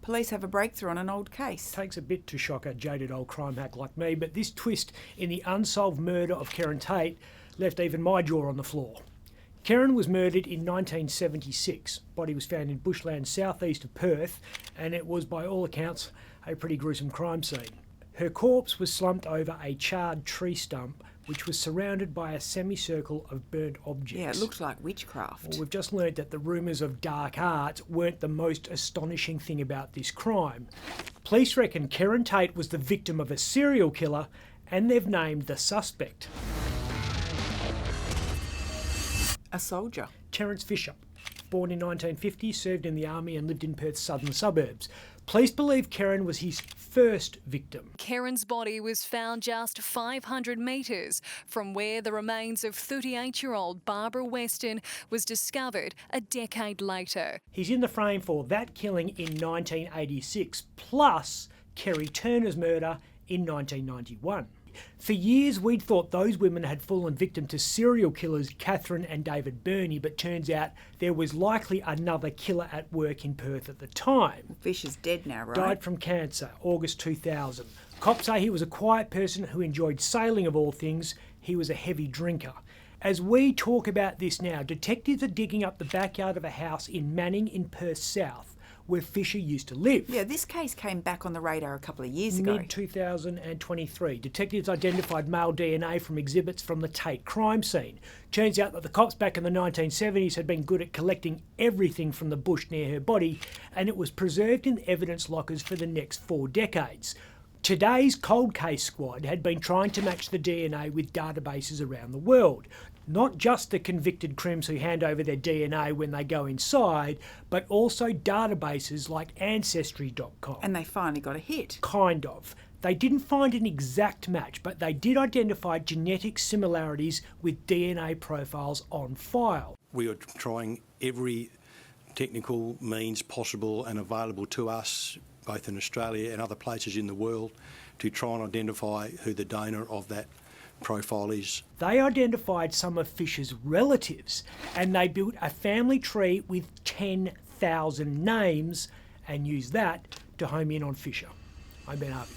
Police have a breakthrough on an old case. Takes a bit to shock a jaded old crime hack like me, but this twist in the unsolved murder of Kerry Tate left even my jaw on the floor. Kerry was murdered in 1976. Body was found in bushland southeast of Perth, and it was, by all accounts, a pretty gruesome crime scene. Her corpse was slumped over a charred tree stump, which was surrounded by a semicircle of burnt objects. Yeah, it looked like witchcraft. Well, we've just learnt that the rumours of dark arts weren't the most astonishing thing about this crime. Police reckon Kerry Tate was the victim of a serial killer, and they've named the suspect. A soldier. Terence Fisher. Born in 1950, served in the army and lived in Perth's southern suburbs. Police believe Kerry was his first victim. Kerry's body was found just 500 metres from where the remains of 38-year-old Barbara Weston was discovered a decade later. He's in the frame for that killing in 1986, plus Kerry Turner's murder in 1991. For years, we'd thought those women had fallen victim to serial killers Catherine and David Burney, but turns out there was likely another killer at work in Perth at the time. Fisher's dead now, right? Died from cancer, August 2000. Cops say he was a quiet person who enjoyed sailing of all things. He was a heavy drinker. As we talk about this now, detectives are digging up the backyard of a house in Manning in Perth South, where Fisher used to live. Yeah, this case came back on the radar a couple of years ago. Mid-2023, detectives identified male DNA from exhibits from the Tate crime scene. Turns out that the cops back in the 1970s had been good at collecting everything from the bush near her body, and it was preserved in evidence lockers for the next 4 decades. Today's cold case squad had been trying to match the DNA with databases around the world. Not just the convicted crims who hand over their DNA when they go inside, but also databases like Ancestry.com. And they finally got a hit. Kind of. They didn't find an exact match, but they did identify genetic similarities with DNA profiles on file. We are trying every technical means possible and available to us, both in Australia and other places in the world, to try and identify who the donor of that profile is. They identified some of Fisher's relatives, and they built a family tree with 10,000 names and used that to home in on Fisher. I'm Ben Harvey.